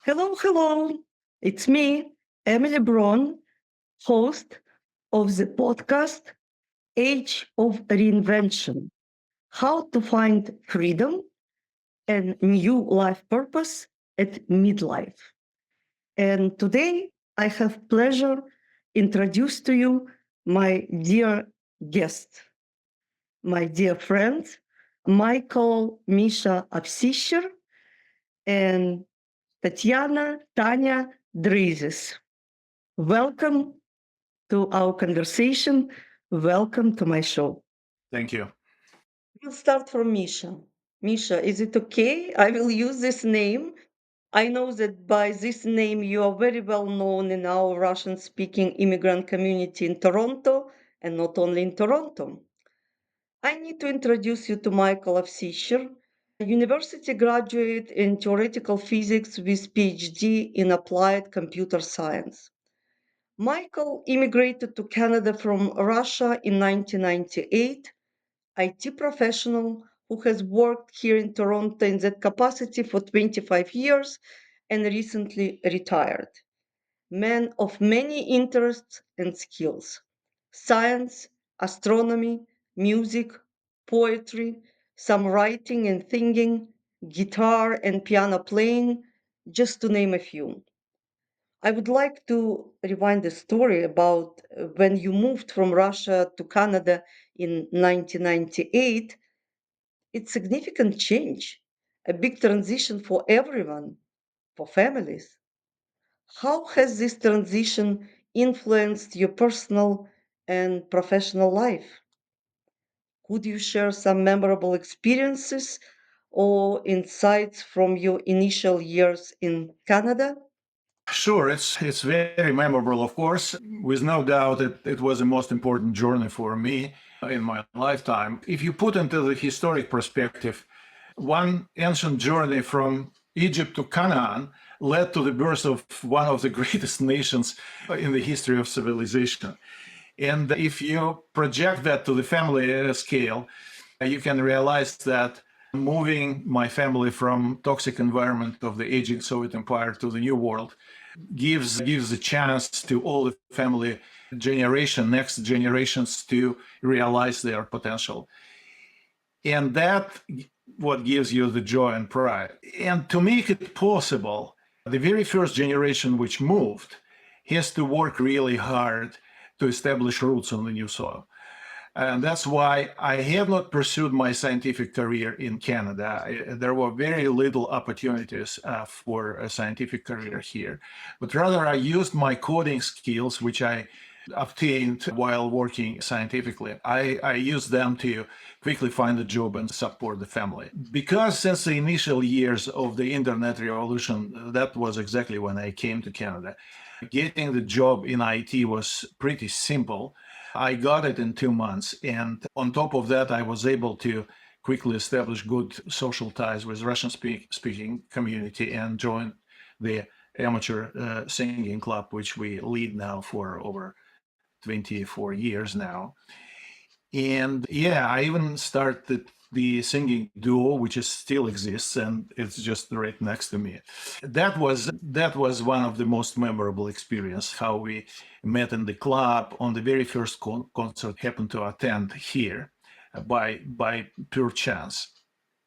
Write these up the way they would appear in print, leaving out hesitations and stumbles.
Hello, hello. It's me, Emily Bron, host of the podcast Age of Reinvention: How to Find Freedom and New Life Purpose at Midlife. And today I have pleasure introduce to you my dear guest, my dear friend, Michael Misha Ovsichtcher and Tanya Dreizis. Welcome to our conversation. Welcome to my show. Thank you. We'll start from Misha. Misha, is it okay? I will use this name. I know that by this name you are very well known in our Russian speaking immigrant community in Toronto, and not only in Toronto. I need to introduce you to Michael Ovsichtcher, a university graduate in theoretical physics with PhD in applied computer science. Michael immigrated to Canada from Russia in 1998, IT professional who has worked here in Toronto in that capacity for 25 years and recently retired. Man of many interests and skills: science, astronomy, music, poetry, some writing and singing, guitar and piano playing, just to name a few. I would like to rewind the story about when you moved from Russia to Canada in 1998. It's significant change, a big transition for everyone, for families. How has this transition influenced your personal and professional life? Could you share some memorable experiences or insights from your initial years in Canada? Sure, it's very memorable, of course. With no doubt, it was the most important journey for me in my lifetime. If you put into the historic perspective, one ancient journey from Egypt to Canaan led to the birth of one of the greatest nations in the history of civilization. And if you project that to the family scale, you can realize that moving my family from toxic environment of the aging Soviet Empire to the new world gives a chance to all the family next generations to realize their potential. And that what gives you the joy and pride. And to make it possible, the very first generation which moved has to work really hard to establish roots on the new soil. And that's why I have not pursued my scientific career in Canada. There were very little opportunities for a scientific career here. But rather, I used my coding skills, which I obtained while working scientifically. I used them to quickly find a job and support the family. Because since the initial years of the internet revolution, that was exactly when I came to Canada, getting the job in IT was pretty simple. I got it in 2 months. And on top of that, I was able to quickly establish good social ties with Russian speaking community and join the amateur singing club, which we lead now for over 24 years now. And yeah, I even started the singing duo, which is still exists, and it's just right next to me. That was one of the most memorable experience. How we met in the club on the very first concert happened to attend here by pure chance.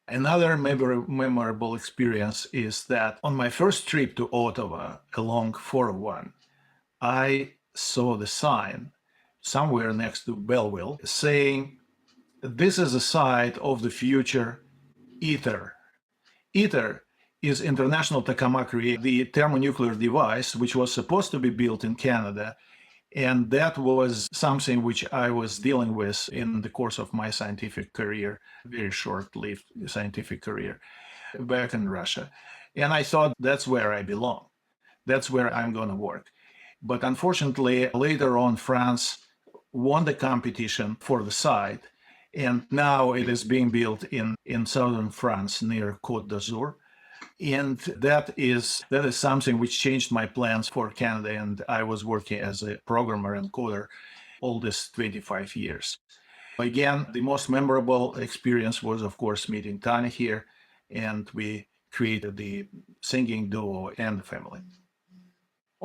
Another memorable experience is that on my first trip to Ottawa along 401, I saw the sign somewhere next to Belleville saying, "This is a site of the future ITER." ITER is International Tokamak Reactor, the thermonuclear device which was supposed to be built in Canada. And that was something which I was dealing with in the course of my scientific career, very short-lived scientific career back in Russia. And I thought that's where I belong. That's where I'm going to work. But unfortunately, later on, France won the competition for the site. And now it is being built in southern France near Côte d'Azur. And that is something which changed my plans for Canada. And I was working as a programmer and coder all this 25 years. Again, the most memorable experience was, of course, meeting Tanya here. And we created the singing duo and the family.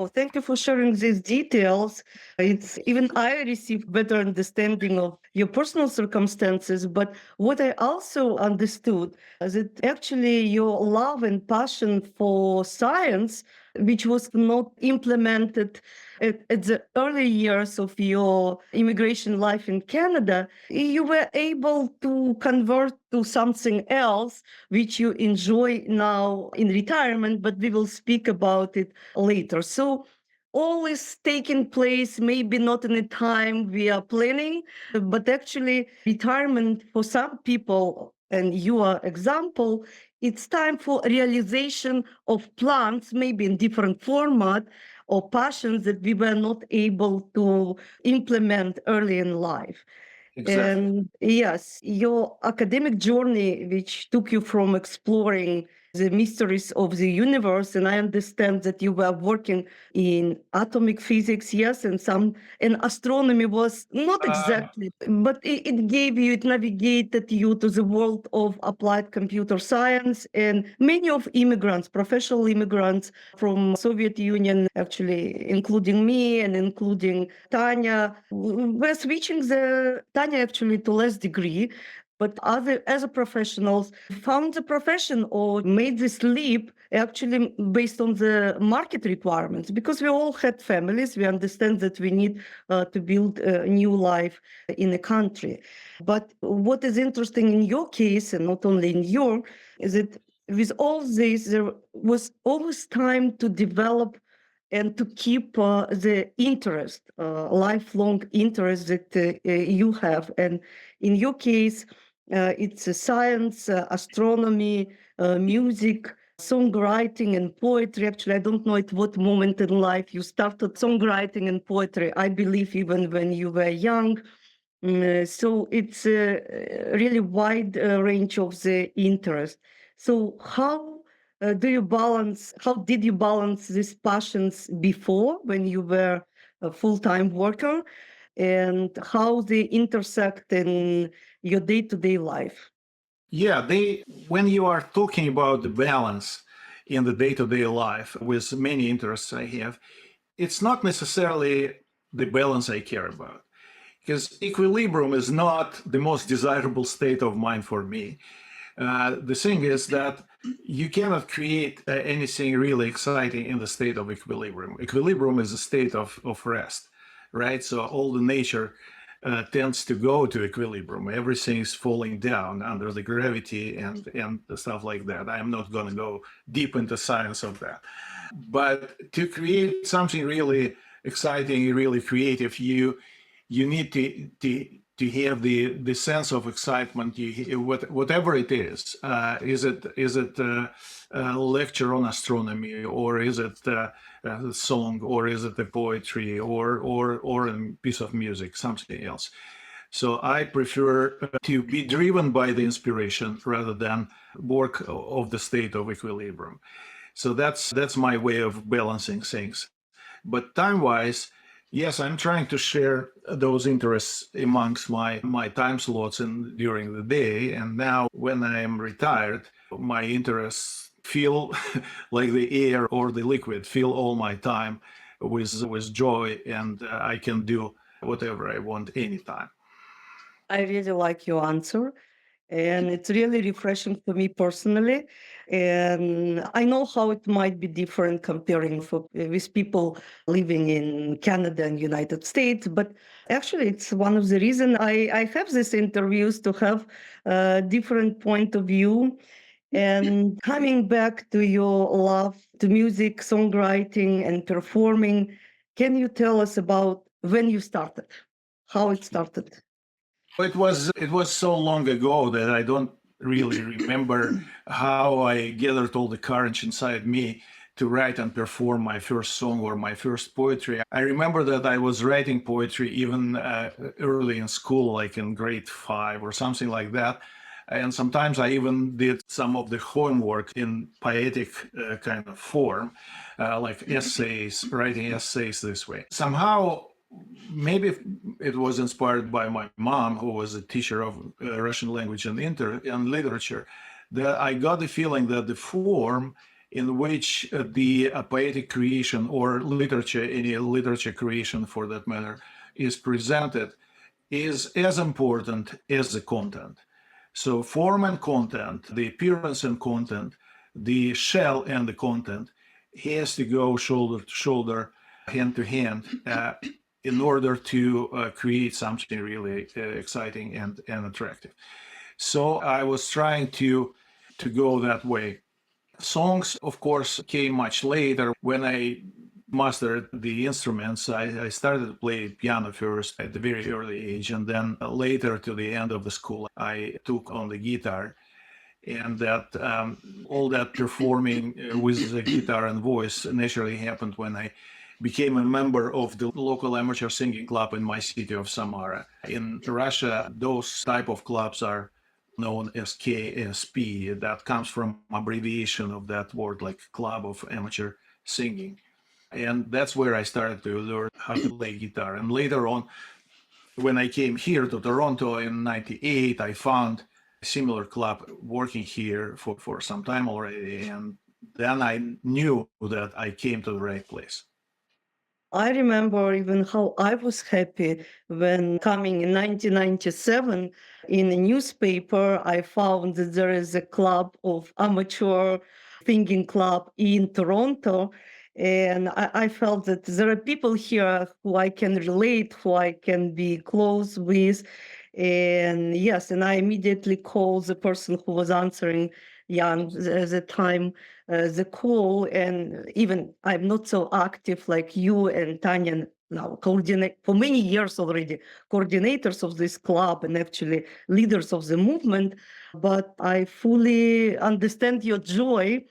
Oh, thank you for sharing these details. It's even I received better understanding of your personal circumstances. But what I also understood is that actually your love and passion for science, which was not implemented at the early years of your immigration life in Canada, you were able to convert to something else, which you enjoy now in retirement, but we will speak about it later. So all is taking place, maybe not in the time we are planning, but actually retirement for some people, and you are example, it's time for realization of plans, maybe in different format or passions that we were not able to implement early in life. Exactly. And yes, your academic journey, which took you from exploring the mysteries of the universe, and I understand that you were working in atomic physics, yes, and some, and astronomy was not exactly, but it gave you, it navigated you to the world of applied computer science, and many of immigrants, professional immigrants from Soviet Union, actually, including me and including Tanya, were switching the Tanya actually to less degree, but other as a professionals found the profession or made this leap actually based on the market requirements, because we all had families. We understand that we need to build a new life in a country. But what is interesting in your case, and not only in your, is that with all this, there was always time to develop and to keep the interest, lifelong interest that you have. And in your case, it's science, astronomy, music, songwriting, and poetry. Actually, I don't know at what moment in life you started songwriting and poetry. I believe even when you were young. So it's a really wide range of the interest. So how how did you balance these passions before when you were a full-time worker, and how they intersect in your day-to-day life? Yeah, when you are talking about the balance in the day-to-day life with many interests I have, it's not necessarily the balance I care about. Because equilibrium is not the most desirable state of mind for me. The thing is that you cannot create anything really exciting in the state of equilibrium. Equilibrium is a state of rest, right? So all the nature tends to go to equilibrium. Everything is falling down under the gravity and stuff like that. I'm not going to go deep into science of that. But to create something really exciting, really creative, you need to have the sense of excitement. Whatever it is. Is it a lecture on astronomy, or is it a song, or is it a poetry, or a piece of music, something else? So I prefer to be driven by the inspiration rather than work of the state of equilibrium. So that's my way of balancing things. But time-wise, yes, I'm trying to share those interests amongst my time slots and during the day. And now, when I am retired, my interests feel like the air or the liquid, fill all my time with joy, and I can do whatever I want anytime. I really like your answer. And it's really refreshing for me personally. And I know how it might be different comparing with people living in Canada and United States, but actually it's one of the reasons I have these interviews to have a different point of view. And coming back to your love to music, songwriting, and performing, can you tell us about when you started, how it started? It was so long ago that I don't really remember how I gathered all the courage inside me to write and perform my first song or my first poetry. I remember that I was writing poetry even early in school, like in grade 5 or something like that. And sometimes I even did some of the homework in poetic kind of form, like essays, writing essays this way. Somehow, maybe it was inspired by my mom, who was a teacher of Russian language and literature. that I got the feeling that the form in which the poetic creation or literature, any literature creation for that matter, is presented is as important as the content. So form and content, the appearance and content, the shell and the content has to go shoulder to shoulder, hand to hand, in order to create something really exciting and attractive. So I was trying to go that way. Songs, of course, came much later. When I mastered the instruments, I started to play piano first at a very early age, and then later to the end of the school, I took on the guitar. And that all that performing with the guitar and voice naturally happened when I became a member of the local amateur singing club in my city of Samara. In Russia, those type of clubs are known as KSP. That comes from abbreviation of that word, like Club of Amateur Singing. And that's where I started to learn how to play guitar. And later on, when I came here to Toronto in 98, I found a similar club working here for some time already. And then I knew that I came to the right place. I remember even how I was happy when coming in 1997 in a newspaper, I found that there is a club of amateur singing club in Toronto. And I felt that there are people here who I can relate, who I can be close with. And yes, and I immediately called the person who was answering Jan at the time the call, and even I'm not so active like you and Tanya now, coordinate for many years already, coordinators of this club and actually leaders of the movement. But I fully understand your joy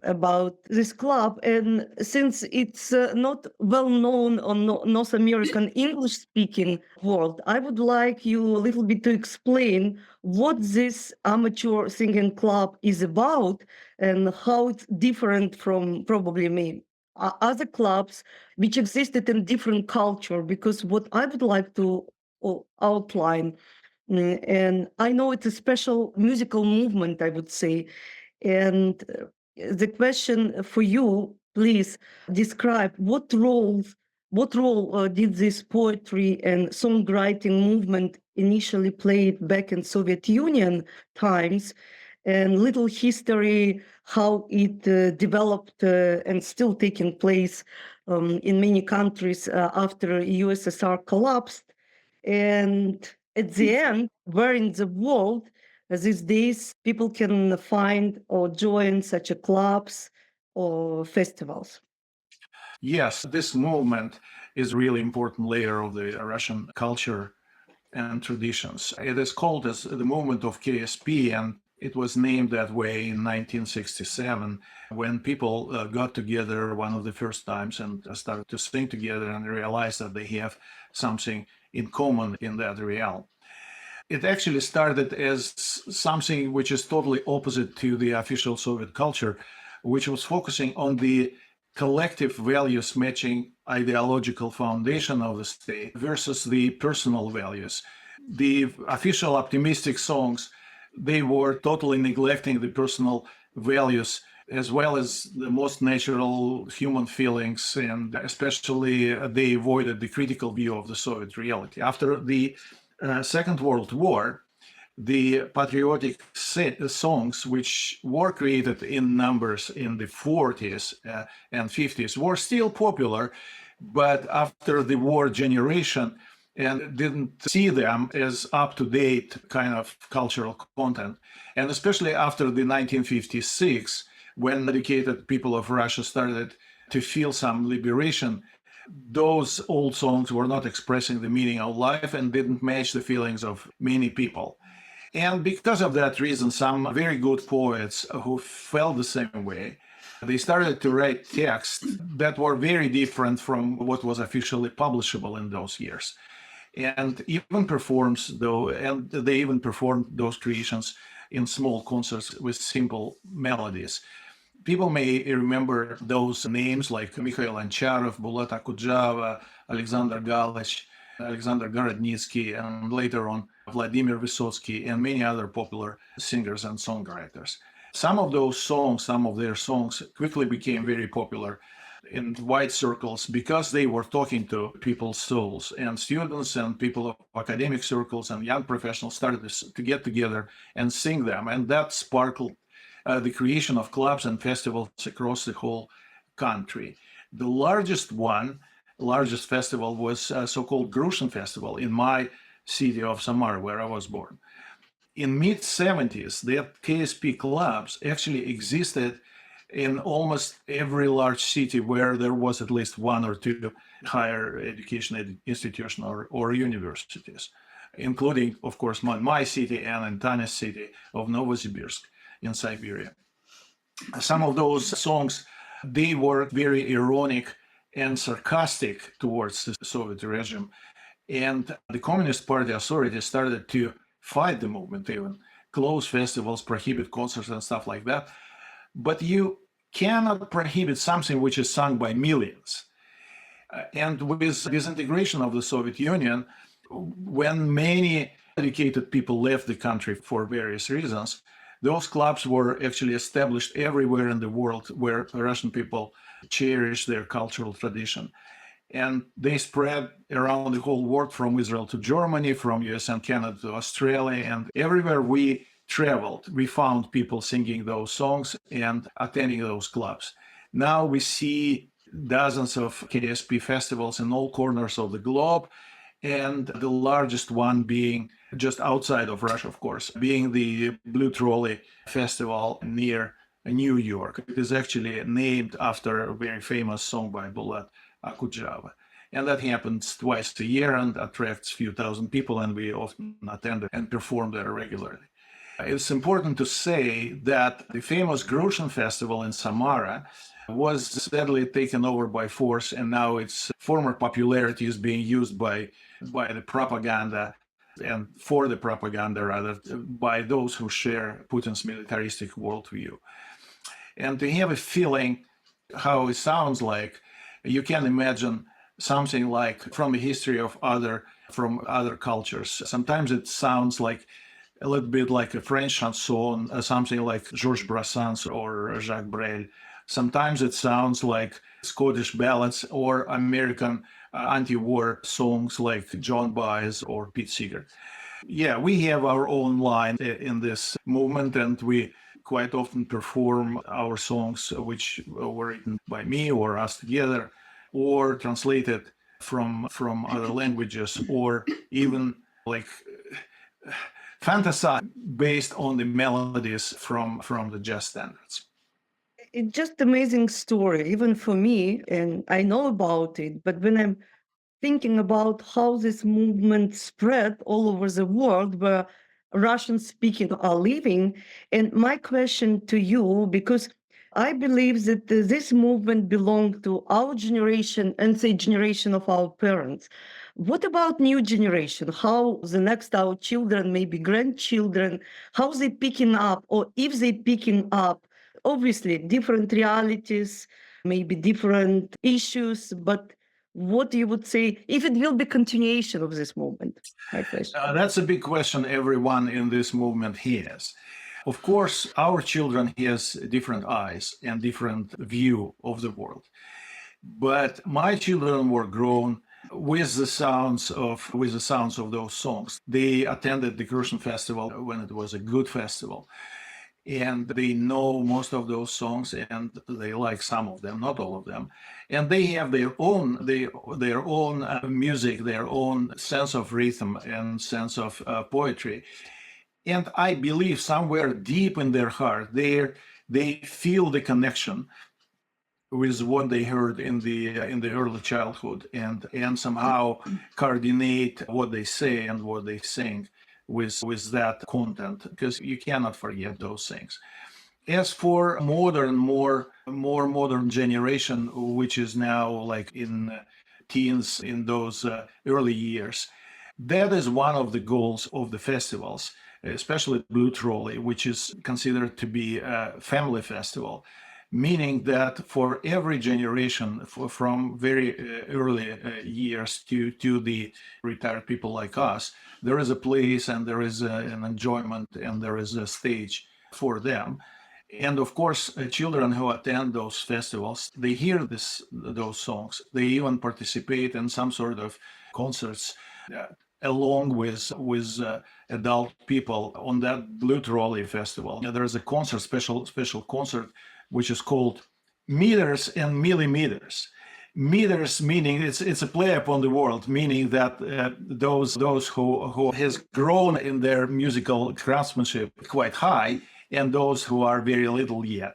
about this club. And since it's not well known on North American English speaking world, I would like you a little bit to explain what this amateur singing club is about and how it's different from probably maybe other clubs which existed in different culture. Because what I would like to outline, and I know it's a special musical movement, I would say, and the question for you, please describe what role did this poetry and songwriting movement initially played back in Soviet Union times, and little history, how it developed and still taking place in many countries after USSR collapsed. And at the end, where in the world these days people can find or join such a clubs or festivals. Yes, this movement is a really important layer of the Russian culture and traditions. It is called as the movement of KSP, and it was named that way in 1967 when people got together one of the first times and started to sing together and realized that they have something in common in that realm. It actually started as something which is totally opposite to the official Soviet culture, which was focusing on the collective values matching ideological foundation of the state versus the personal values. The official optimistic songs, they were totally neglecting the personal values as well as the most natural human feelings, and especially they avoided the critical view of the Soviet reality. After the Second World War, the patriotic songs, which were created in numbers in the 40s and 50s, were still popular, but after the war generation, and didn't see them as up-to-date kind of cultural content. And especially after the 1956, when educated people of Russia started to feel some liberation, those old songs were not expressing the meaning of life and didn't match the feelings of many people. And because of that reason, some very good poets who felt the same way, they started to write texts that were very different from what was officially publishable in those years. And they even performed those creations in small concerts with simple melodies. People may remember those names like Mikhail Ancharov, Bulat Akudjava, Alexander Galach, Alexander Gorodnitsky, and later on Vladimir Vysotsky, and many other popular singers and songwriters. Some of those songs, some of their songs quickly became very popular in wide circles because they were talking to people's souls, and students and people of academic circles and young professionals started to get together and sing them, and that sparkled the creation of clubs and festivals across the whole country. The largest festival was so-called Grushin Festival in my city of Samara, where I was born. In mid 70s, the KSP clubs actually existed in almost every large city where there was at least one or two higher education institutions or universities, including, of course, my city and in Tanya's city of Novosibirsk in Siberia. Some of those songs, they were very ironic and sarcastic towards the Soviet regime. And the Communist Party authorities started to fight the movement, even close festivals, prohibit concerts and stuff like that. But you cannot prohibit something which is sung by millions. And with disintegration of the Soviet Union, when many educated people left the country for various reasons, those clubs were actually established everywhere in the world where Russian people cherish their cultural tradition. And they spread around the whole world, from Israel to Germany, from US and Canada to Australia. And everywhere we traveled, we found people singing those songs and attending those clubs. Now we see dozens of KSP festivals in all corners of the globe, and the largest one being just outside of Russia, of course, being the Blue Trolley Festival near New York. It is actually named after a very famous song by Bulat Akujava. And that happens twice a year and attracts a few thousand people, and we often attend and perform there regularly. It's important to say that the famous Grushin Festival in Samara was sadly taken over by force, and now its former popularity is being used by the propaganda, and for the propaganda rather, by those who share Putin's militaristic worldview. And to have a feeling how it sounds like, you can imagine something like from the history of from other cultures. Sometimes it sounds like a little bit like a French chanson, something like Georges Brassens or Jacques Brel. Sometimes it sounds like Scottish ballads or American anti-war songs like John Baez or Pete Seeger. Yeah, we have our own line in this movement, and we quite often perform our songs which were written by me or us together, or translated from other languages, or even like fantasize based on the melodies from the jazz standards. It's just amazing story, even for me, and I know about it. But when I'm thinking about how this movement spread all over the world where Russian speaking are living, and my question to you, because I believe that this movement belonged to our generation and the generation of our parents. What about new generation? How the next our children, maybe grandchildren, how they picking up, or if they picking up? Obviously, different realities, maybe different issues, but what you would say if it will be continuation of this movement? My question. That's a big question everyone in this movement has. Of course, our children has different eyes and different view of the world. But my children were grown with the sounds of those songs. They attended the Grushin Festival when it was a good festival, and they know most of those songs, and they like some of them, not all of them, and they have their own music, their own sense of rhythm and sense of poetry. And I believe somewhere deep in their heart, they feel the connection with what they heard in the early childhood, and somehow coordinate what they say and what they sing with that content, because you cannot forget those things. As for more modern generation, which is now like in teens, in those early years, that is one of the goals of the festivals, especially Blue Trolley, which is considered to be a family festival. meaning that for every generation, from very early years to the retired people like us, there is a place and there is an enjoyment and there is a stage for them. And of course, children who attend those festivals, they hear those songs. They even participate in some sort of concerts uh, along with adult people on that Blue Trolley Festival. There is a concert, special concert, which is called Meters and Millimeters. Meters meaning it's a play upon the world, meaning that those who has grown in their musical craftsmanship quite high, and those who are very little yet.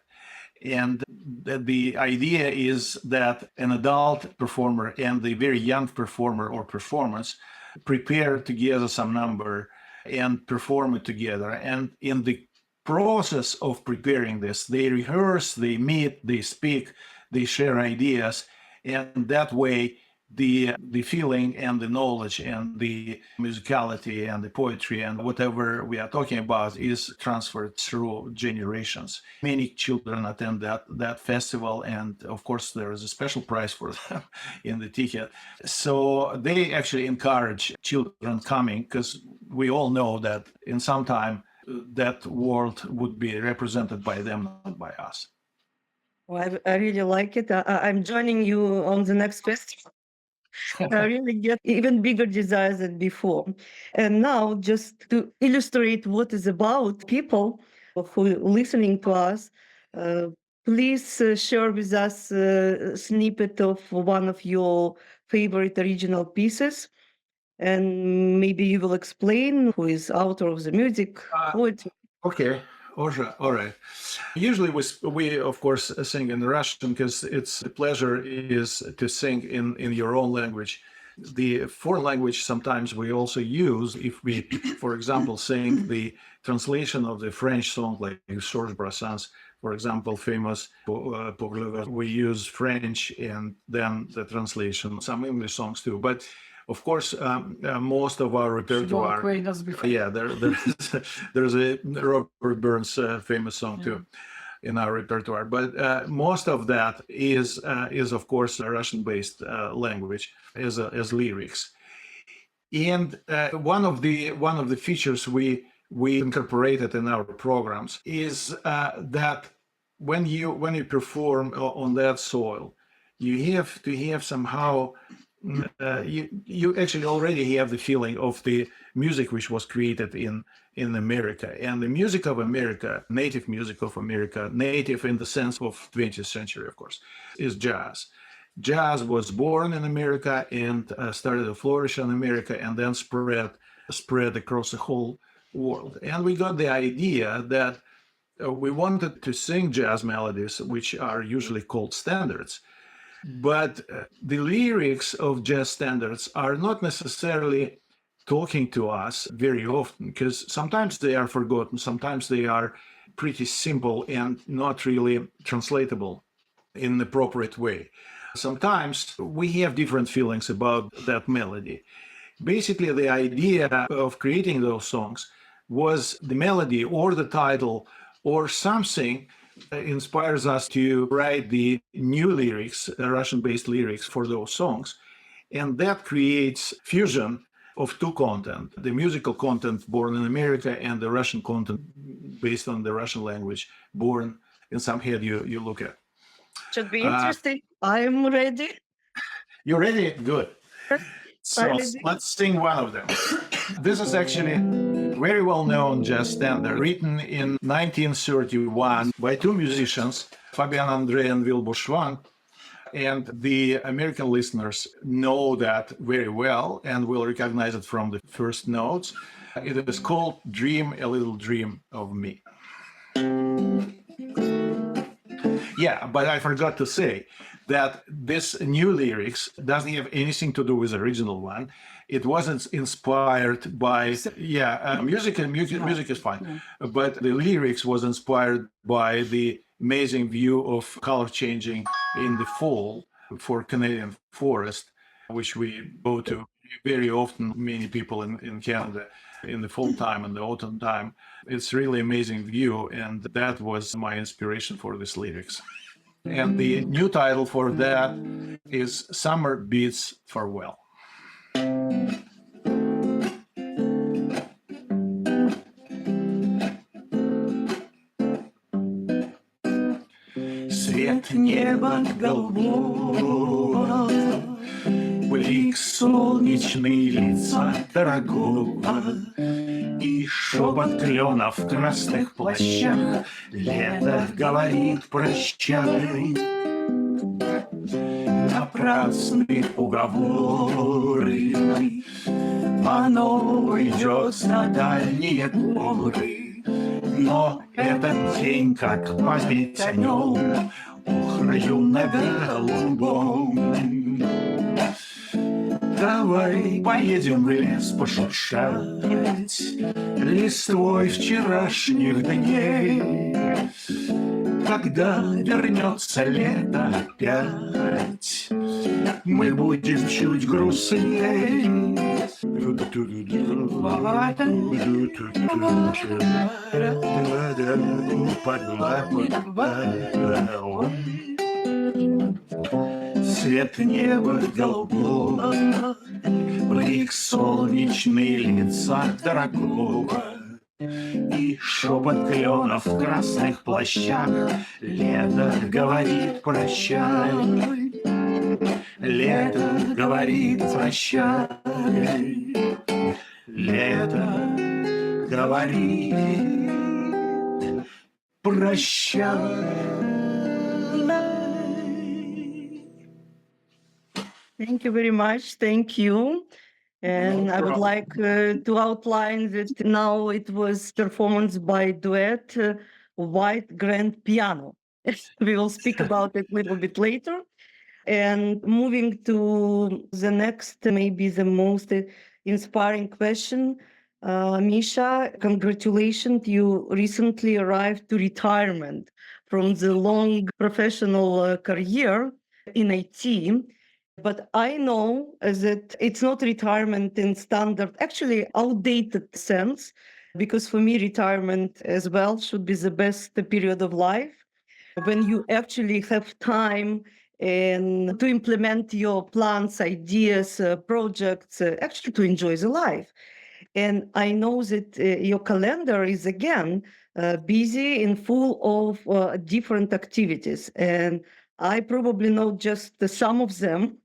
And the idea is that an adult performer and the very young performer or performance prepare together some number and perform it together. And in the process of preparing this, they rehearse, they meet, they speak, they share ideas, and that way the feeling and the knowledge and the musicality and the poetry and whatever we are talking about is transferred through generations. Many children attend that festival, and of course there is a special prize for them in the ticket. So they actually encourage children coming, because we all know that in some time that world would be represented by them, not by us. Well, I really like it. I'm joining you on the next festival. I really get even bigger desires than before. And now, just to illustrate what is about people who are listening to us, uh, please share with us a snippet of one of your favorite original pieces. And maybe you will explain who is author of the music, poet. Okay. All right. Usually we of course sing in Russian because it's the pleasure is to sing in your own language. The foreign language sometimes we also use if we, for example, sing the translation of the French song like Georges Brassens, for example, famous Pour le Verre. We use French and then the translation, some English songs too. But of course, most of our repertoire. Yeah, there's a Robert Burns famous song too in our repertoire, but most of that is of course a Russian-based language as lyrics. And one of the features we incorporated in our programs is that when you perform on that soil, you have to have somehow you actually already have the feeling of the music which was created in America, and the music of America, native music of America, native in the sense of 20th century, of course, is jazz. Jazz was born in America and started to flourish in America, and then spread across the whole world. And we got the idea that we wanted to sing jazz melodies, which are usually called standards. But the lyrics of jazz standards are not necessarily talking to us very often, because sometimes they are forgotten, sometimes they are pretty simple and not really translatable in an appropriate way. Sometimes we have different feelings about that melody. Basically, the idea of creating those songs was the melody or the title or something inspires us to write the new lyrics, Russian-based lyrics for those songs. And that creates fusion of two content, the musical content born in America and the Russian content based on the Russian language born in some head you look at. Should be interesting. I'm ready. You ready? Good. So let's sing one of them. This is actually very well-known jazz standard, written in 1931 by two musicians, Fabian André and Wilbur Schwan. And the American listeners know that very well and will recognize it from the first notes. It is called Dream a Little Dream of Me. Yeah, but I forgot to say that this new lyrics doesn't have anything to do with the original one. It wasn't inspired by, music is fine, but the lyrics was inspired by the amazing view of color changing in the fall for Canadian forest, which we go to very often, many people in Canada, in the fall time and the autumn time. It's really amazing view, and that was my inspiration for these lyrics. And the new title for that is Summer Bids Farewell. Свет неба голубого, блик солнечный лица дорогого, и шепот кленов в красных плащах. Лето говорит прощай. Напрасны уговоры, оно идет на дальние горы. Но этот день, как память о нем, ухраю на голубом. Давай поедем в лес пошуршать листвой вчерашних дней. Когда вернется лето опять, мы будем чуть грустней. Свет неба голубого, блик солнечный лица дорогого, и шепот кленов в красных плащах. Лето говорит прощай, лето говорит прощай, лето говорит прощай. Thank you very much. Thank you. And I would like to outline that now it was performance by duet, white grand piano. We will speak about it a little bit later. And moving to the next, maybe the most inspiring question. Misha, congratulations. You recently arrived to retirement from the long professional career in IT. But I know that it's not retirement in standard, actually outdated sense, because for me, retirement as well should be the best period of life when you actually have time and to implement your plans, ideas, projects, actually to enjoy the life. And I know that your calendar is again busy and full of different activities. And I probably know just some of them.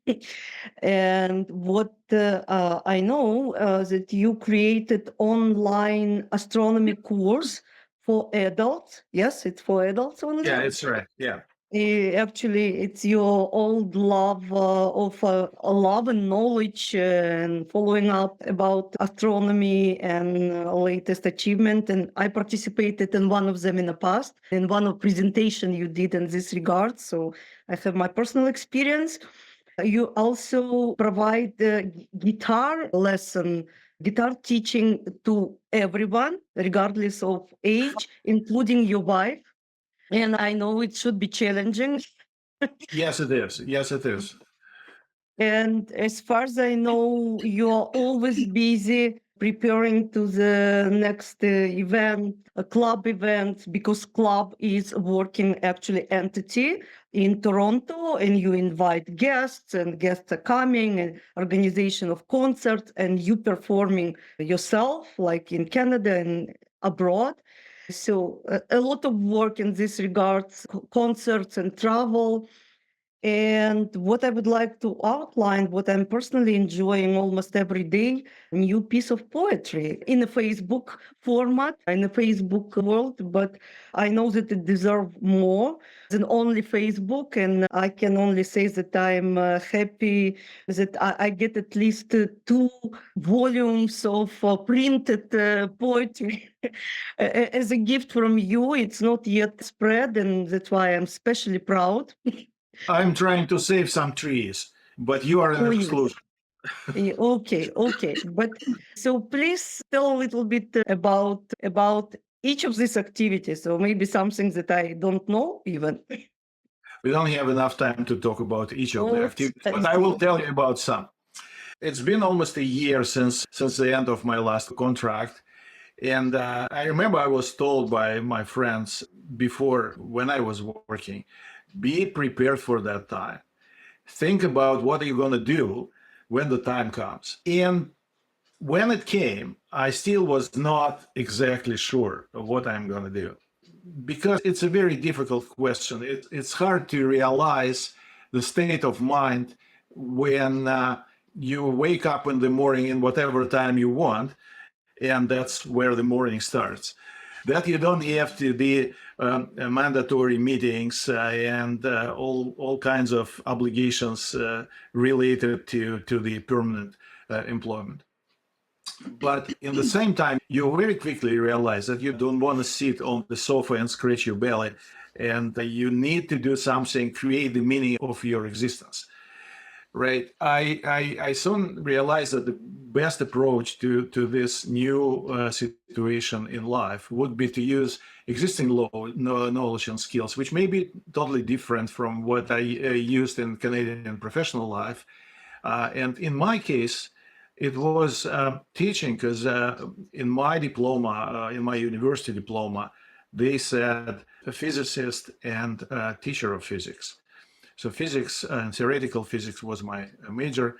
And what I know that you created online astronomy course for adults. Yes, it's for adults only. Yeah, it's right. Yeah. Actually, it's your old love of love and knowledge and following up about astronomy and latest achievement. And I participated in one of them in the past, in one of presentation you did in this regard. So I have my personal experience. You also provide guitar lesson, guitar teaching to everyone, regardless of age, including your wife. And I know it should be challenging. Yes, it is. Yes, it is. And as far as I know, you're always busy preparing to the next event, a club event, because club is a working actually entity in Toronto, and you invite guests, and guests are coming, and organization of concerts, and you performing yourself, like in Canada and abroad. So a lot of work in this regard, concerts and travel. And what I would like to outline, what I'm personally enjoying almost every day, a new piece of poetry in a Facebook format, in a Facebook world, but I know that it deserves more than only Facebook. And I can only say that I'm happy that I get at least 2 volumes of printed poetry as a gift from you. It's not yet spread, and that's why I'm especially proud. I'm trying to save some trees, but you are an Please. exclusion. Okay. But so please tell a little bit about each of these activities, or maybe something that I don't know even. We don't have enough time to talk about each of the Oh, activities, but I will tell you about some. It's been almost a year since the end of my last contract. And I remember I was told by my friends before, when I was working, Be prepared for that time. Think about what you're going to do when the time comes. And when it came, I still was not exactly sure of what I'm going to do because it's a very difficult question. It's hard to realize the state of mind when you wake up in the morning in whatever time you want, and that's where the morning starts. That you don't have to be mandatory meetings and all kinds of obligations related to the permanent employment. But in the same time, you very quickly realize that you don't want to sit on the sofa and scratch your belly, and you need to do something, create the meaning of your existence. Right. I soon realized that the best approach to this new situation in life would be to use existing knowledge and skills, which may be totally different from what I used in Canadian professional life. And in my case, it was teaching because in my diploma, in my university diploma, they said a physicist and a teacher of physics. So physics and theoretical physics was my major,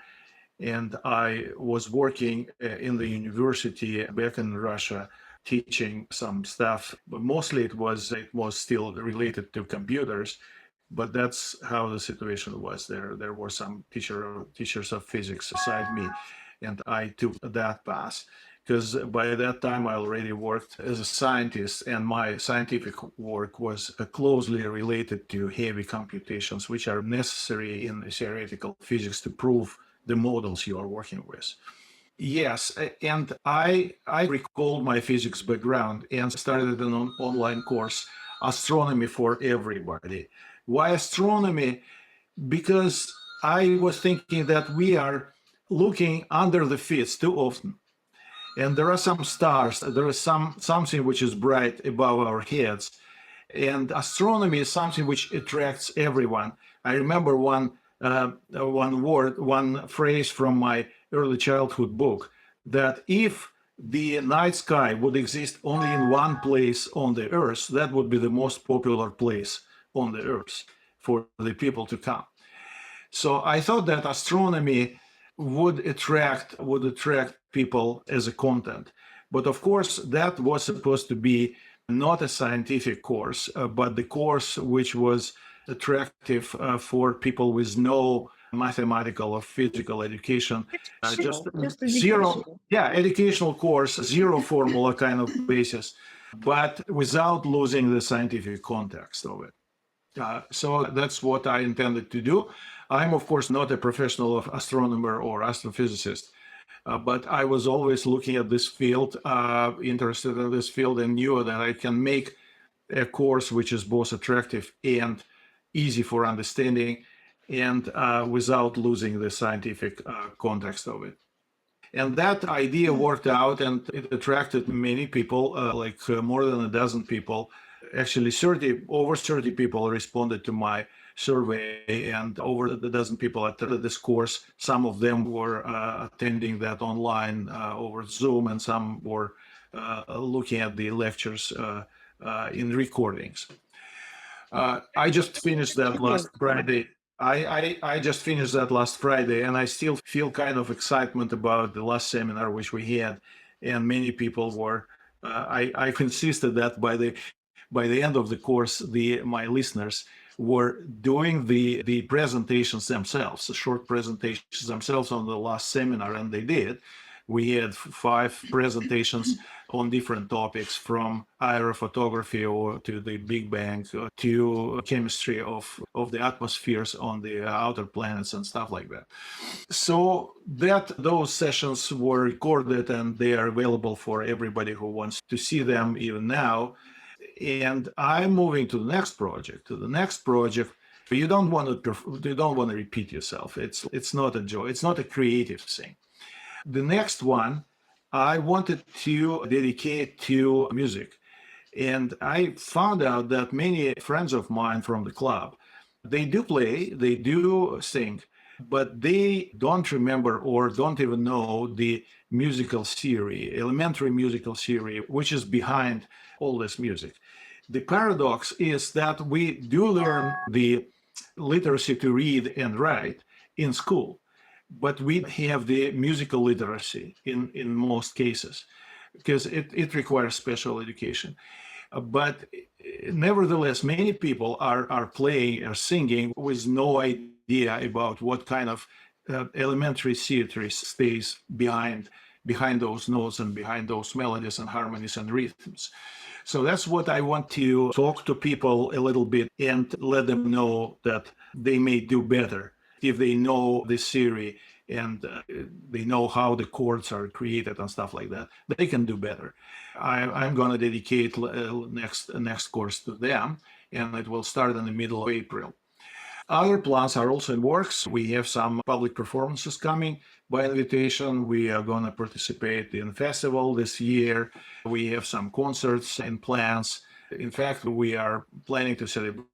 and I was working in the university back in Russia, teaching some stuff. But mostly it was still related to computers, but that's how the situation was. There were some teachers of physics beside me, and I took that path because by that time I already worked as a scientist, and my scientific work was closely related to heavy computations, which are necessary in theoretical physics to prove the models you are working with. Yes, and I recalled my physics background and started an online course, Astronomy for Everybody. Why astronomy? Because I was thinking that we are looking under the feet too often. And there are some stars, there is something which is bright above our heads. And astronomy is something which attracts everyone. I remember one phrase from my early childhood book, that if the night sky would exist only in one place on the earth, that would be the most popular place on the earth for the people to come. So I thought that astronomy would attract people as a content. But of course, that was supposed to be not a scientific course, but the course which was attractive for people with no mathematical or physical education. Just Just zero, educational. yeah, educational course, zero formula kind of basis, but without losing the scientific context of it. So that's what I intended to do. I'm, of course, not a professional astronomer or astrophysicist, but I was always looking at this field, interested in this field, and knew that I can make a course which is both attractive and easy for understanding, and without losing the scientific context of it. And that idea worked out, and it attracted many people, more than a dozen people. Actually, over 30 people responded to my survey, and over a dozen people attended this course. Some of them were attending that online over Zoom, and some were looking at the lectures in recordings. I just finished that last Friday. I just finished that last Friday, and I still feel kind of excitement about the last seminar which we had, and many people were. I insisted that by the end of the course, my listeners were doing the presentations themselves, the short presentations themselves on the last seminar, and they did. We had 5 presentations on different topics, from aerophotography or to the Big Bang to chemistry of the atmospheres on the outer planets and stuff like that. So those sessions were recorded, and they are available for everybody who wants to see them even now. And I'm moving to the next project. You don't want to repeat yourself. It's not a joy. It's not a creative thing. The next one I wanted to dedicate to music. And I found out that many friends of mine from the club, they do play, they do sing, but they don't remember or don't even know the musical theory, elementary musical theory, which is behind all this music. The paradox is that we do learn the literacy to read and write in school, but we have the musical literacy in most cases because it requires special education. But nevertheless, many people are playing or singing with no idea about what kind of elementary theory stays behind those notes and behind those melodies and harmonies and rhythms. So that's what I want to talk to people a little bit and let them know that they may do better if they know this theory and they know how the chords are created and stuff like that. They can do better. I'm going to dedicate next course to them, and it will start in the middle of April. Other plans are also in works. We have some public performances coming by invitation. We are going to participate in festival this year. We have some concerts and plans. In fact, we are planning to celebrate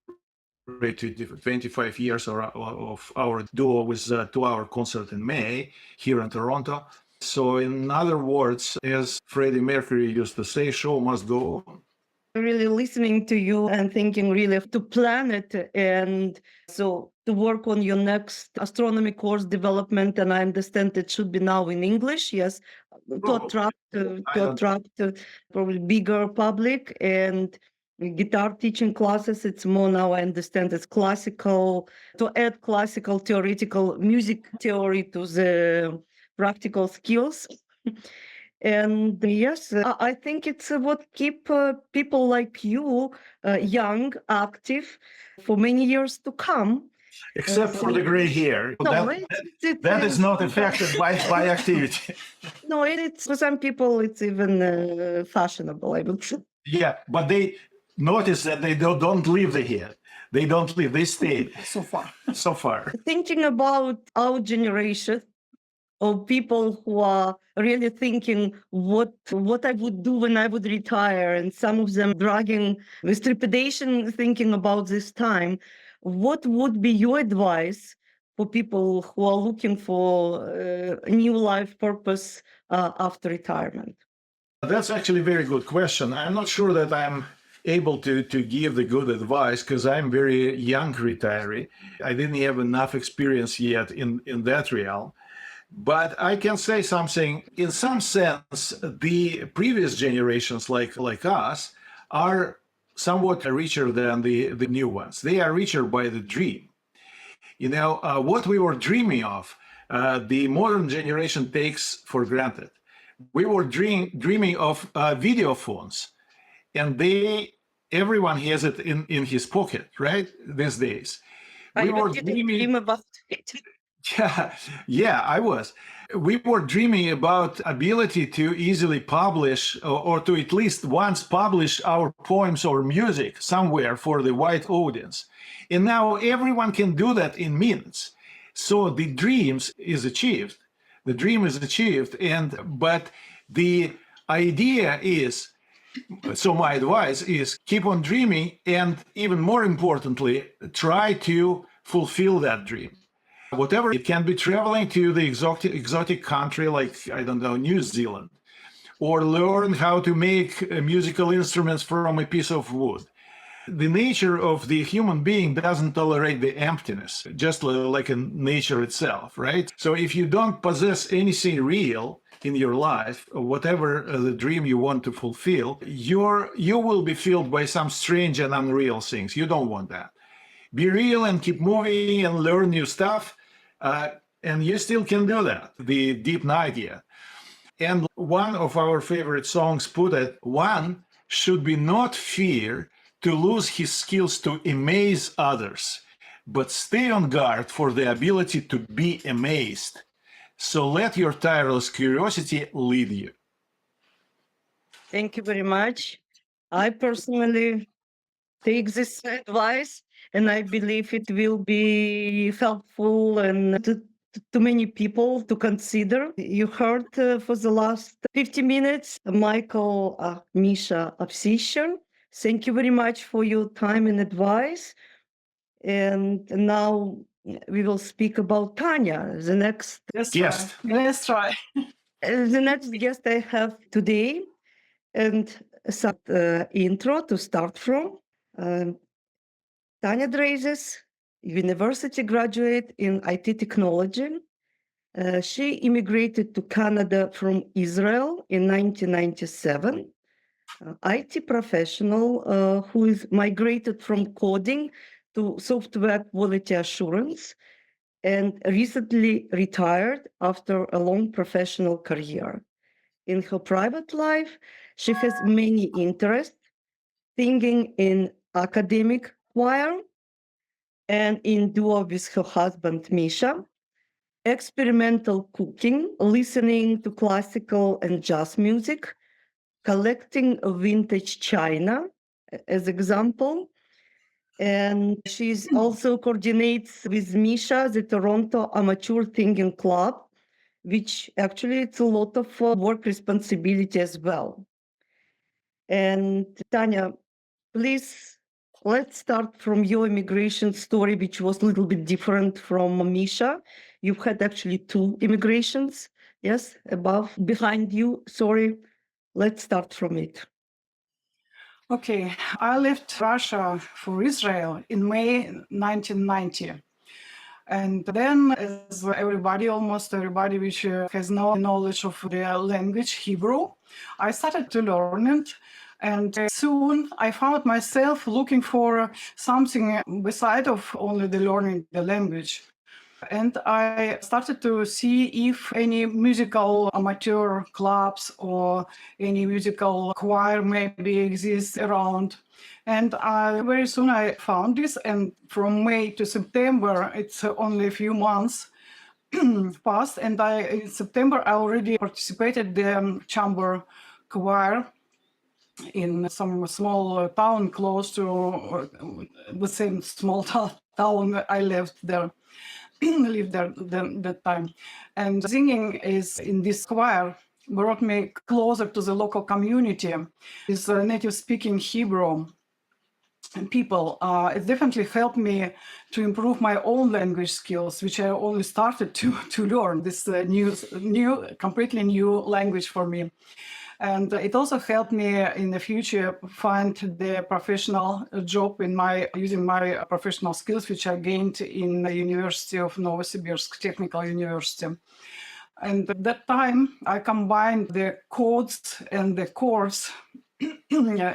25 years of our duo with a 2-hour concert in May here in Toronto. So in other words, as Freddie Mercury used to say, show must go on. Really listening to you and thinking really to plan it, and so to work on your next astronomy course development. And I understand it should be now in English, yes, to attract probably bigger public. And guitar teaching classes, it's more now, I understand it's classical, to add classical theoretical music theory to the practical skills. And yes, I think it's what keep people like you young, active for many years to come. Except for the gray hair. No, that is not affected by activity. No, it's for some people, it's even fashionable, I would say. Yeah, but they notice that they don't leave the hair. They don't leave, they stay. So far. Thinking about our generation, of people who are really thinking what I would do when I would retire, and some of them dragging with trepidation thinking about this time. What would be your advice for people who are looking for a new life purpose after retirement? That's actually a very good question. I'm not sure that I'm able to give the good advice because I'm very young retiree. I didn't have enough experience yet in that realm. But I can say something. In some sense, the previous generations, like us, are somewhat richer than the new ones. They are richer by the dream. You know, what we were dreaming of, the modern generation takes for granted. We were dreaming of video phones, and everyone has it in his pocket, right? These days. We were dreaming about it. Yeah, I was. We were dreaming about ability to easily publish or to at least once publish our poems or music somewhere for the wide audience. And now everyone can do that in minutes. So the dreams is achieved. The dream is achieved. But the idea is, so my advice is keep on dreaming, and even more importantly, try to fulfill that dream. Whatever, it can be traveling to the exotic country like, I don't know, New Zealand, or learn how to make musical instruments from a piece of wood. The nature of the human being doesn't tolerate the emptiness, just like in nature itself, right? So if you don't possess anything real in your life, whatever the dream you want to fulfill, you will be filled by some strange and unreal things. You don't want that. Be real and keep moving and learn new stuff. And you still can do that, the deep idea. And one of our favorite songs put it, one should be not fear to lose his skills to amaze others, but stay on guard for the ability to be amazed. So let your tireless curiosity lead you. Thank you very much. I personally take this advice, and I believe it will be helpful and to many people to consider. You heard for the last 50 minutes, Misha Ovsichtcher. Thank you very much for your time and advice. And now we will speak about Tanya, the next guest. Let's try. The next guest I have today, and some intro to start from. Tanya Dreizis, university graduate in IT technology. She immigrated to Canada from Israel in 1997. IT professional who is migrated from coding to software quality assurance and recently retired after a long professional career. In her private life, she has many interests, singing in academic choir and in duo with her husband, Misha, experimental cooking, listening to classical and jazz music, collecting vintage china, as example. And she's also coordinates with Misha the Toronto Amateur Singing Club, which actually it's a lot of work responsibility as well. And Tanya, please, let's start from your immigration story, which was a little bit different from Misha. You've had actually two immigrations, yes, behind you. Sorry, let's start from it. Okay, I left Russia for Israel in May 1990. And then, as everybody, almost everybody which has no knowledge of the language Hebrew, I started to learn it. And soon I found myself looking for something beside of only the learning the language. And I started to see if any musical amateur clubs or any musical choir maybe exists around. And very soon I found this, and from May to September, it's only a few months passed, and in September I already participated the chamber choir in some small town close to the same small town I lived there. Lived there that time. And singing is in this choir brought me closer to the local community. It's native speaking Hebrew people. It definitely helped me to improve my own language skills, which I only started to learn. This completely new language for me. And it also helped me in the future find the professional job using my professional skills, which I gained in the University of Novosibirsk Technical University. And at that time, I combined the codes and the course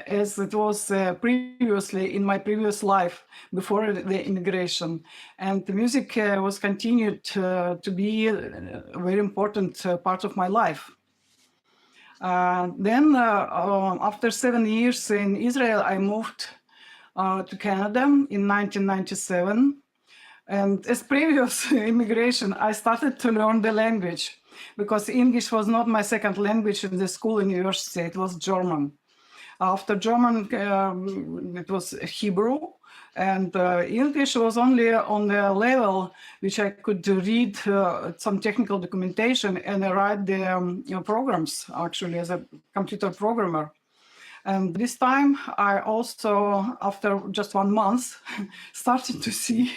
as it was previously in my previous life before the immigration. And the music was continued to be a very important part of my life. Then, after 7 years in Israel, I moved to Canada in 1997. And as previous immigration, I started to learn the language because English was not my second language in the school and university. It was German. After German, it was Hebrew. And English was only on the level which I could read some technical documentation and write the programs, actually, as a computer programmer. And this time, I also, after just 1 month, started to see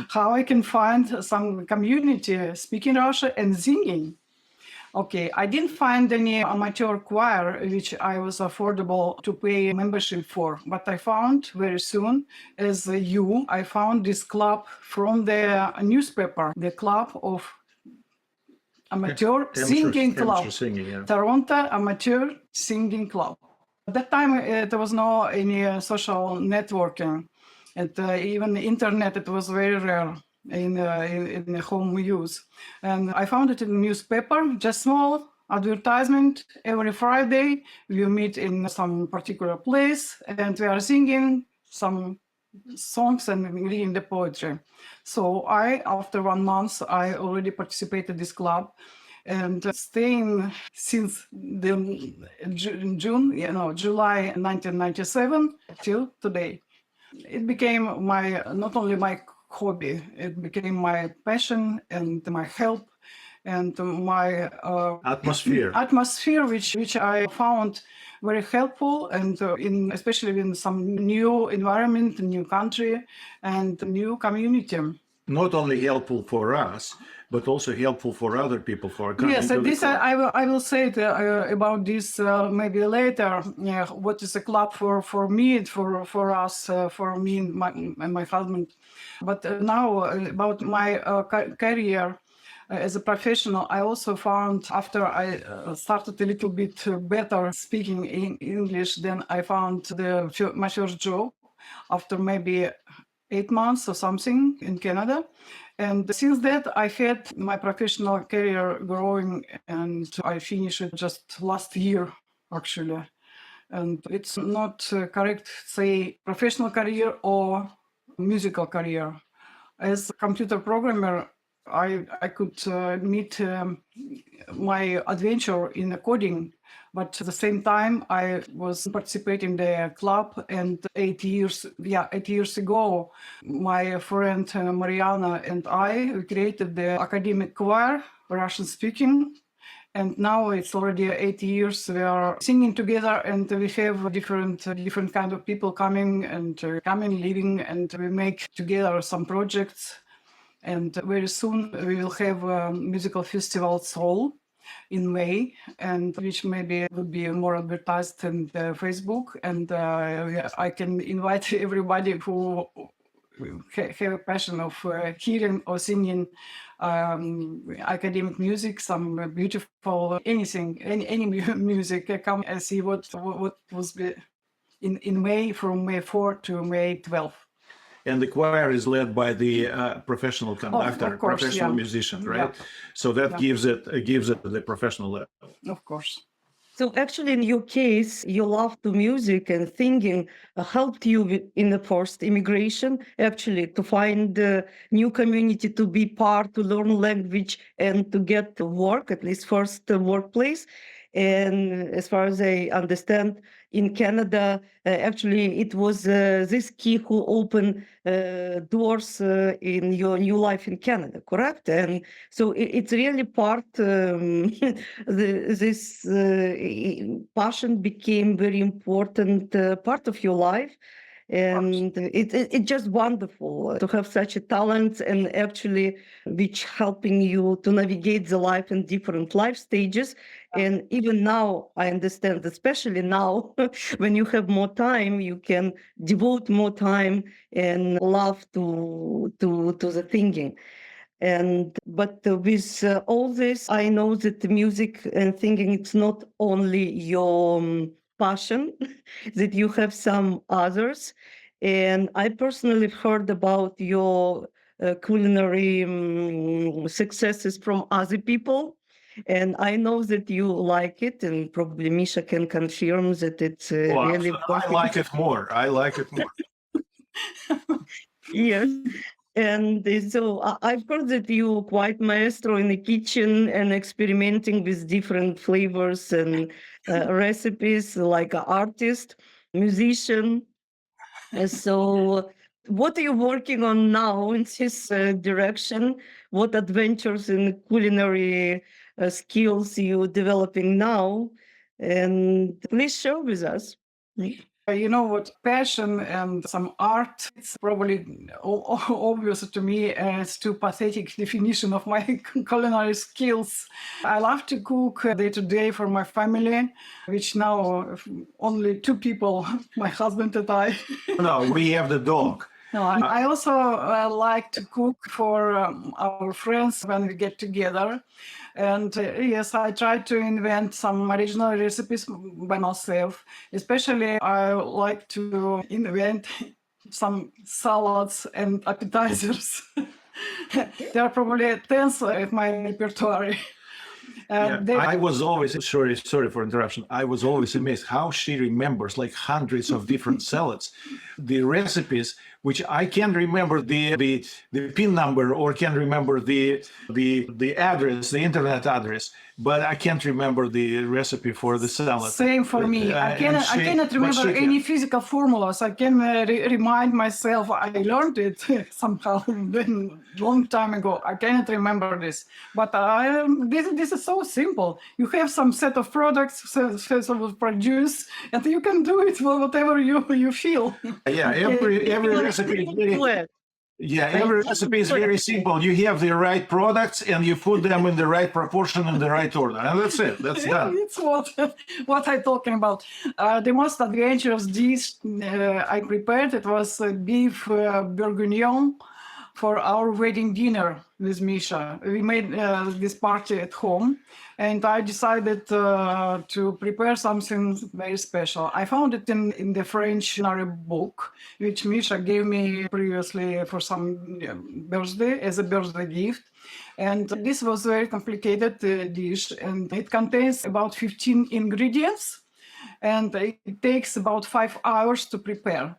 how I can find some community speaking Russian and singing. Okay, I didn't find any amateur choir which I was affordable to pay membership for, but I found very soon, I found this club from the newspaper, the Club of Amateur Singing Club, Toronto Amateur Singing Club. At that time, there was no any social networking, and even the internet, it was very rare in the home use. And I found it in the newspaper, just small advertisement. Every Friday, we meet in some particular place, and we are singing some songs and reading the poetry. So after 1 month, I already participated in this club. And staying since July 1997 till today. It became not only my hobby, it became my passion and my help and my atmosphere, which I found very helpful, and especially in some new environment, new country, and new community. not only helpful for us, but also helpful for other people for coming Yes, to the this club. I will say about this maybe later. Yeah, what is a club for me, for us, for me and my husband. But now about my career as a professional, I also found after I started a little bit better speaking in English, then I found my first job after maybe 8 months or something in Canada. And since that, I had my professional career growing, and I finished it just last year, actually. And it's not correct to say professional career or musical career. As a computer programmer, I could meet my adventure in coding, but at the same time I was participating in the club. And 8 years ago, my friend Mariana and I created the academic choir, Russian speaking. And now it's already 8 years we are singing together, and we have different kind of people coming and leaving, and we make together some projects. And very soon we will have a musical festival Soul in May, and which maybe will be more advertised in Facebook. And I can invite everybody who have a passion of hearing or singing academic music, some beautiful anything, any music. Come and see what was in May, from May 4 to May 12. And the choir is led by the professional conductor, of course, professional yeah. musician, right? Yeah. So that Yeah. gives it the professional level. Of course. So actually, in your case, your love to music and singing helped you in the first immigration, actually, to find a new community, to be part, to learn language, and to get work, at least first workplace. And as far as I understand, in Canada, actually, it was this key who opened doors in your new life in Canada, correct? And so it's really part, this passion became very important part of your life. And it's just wonderful to have such a talent, and actually which helping you to navigate the life in different life stages. And even now, I understand, especially now, when you have more time, you can devote more time and love to the thinking. But with all this, I know that the music and singing, it's not only your passion, that you have some others. And I personally heard about your culinary successes from other people. And I know that you like it, and probably Misha can confirm that it's Well, really I perfect. like it more. I like it more. Yes. And so I've heard that you're quite maestro in the kitchen and experimenting with different flavors and recipes, like an artist, musician. So what are you working on now in this direction? What adventures in culinary skills you developing now? And please share with us. You know what, passion and some art, it's probably obvious to me as too pathetic definition of my culinary skills. I love to cook day to day for my family, which now only two people, my husband and I. No, we have the dog. No, I also like to cook for our friends when we get together. And yes, I try to invent some original recipes by myself. Especially, I like to invent some salads and appetizers. There are probably tens of my repertoire. I was always sorry for interruption. I was always amazed how she remembers like hundreds of different salads, the recipes, which I can't remember the pin number or can remember the address, the internet address, but I can't remember the recipe for the salad. Same for me. I cannot remember any physical formulas. I can remind myself. I learned it somehow long time ago. I cannot remember this, but this is so simple. You have some set of products, set of produce, and you can do it for whatever you feel. Yeah, every recipe is very, Yeah, every recipe is very simple. You have the right products and you put them in the right proportion in the right order. And that's it. That's done. It's what I'm talking about. The most adventurous dish I prepared, it was beef bourguignon for our wedding dinner with Misha. We made this party at home, and I decided to prepare something very special. I found it in the French culinary book, which Misha gave me previously for some birthday, as a birthday gift. And this was a very complicated dish, and it contains about 15 ingredients, and it takes about 5 hours to prepare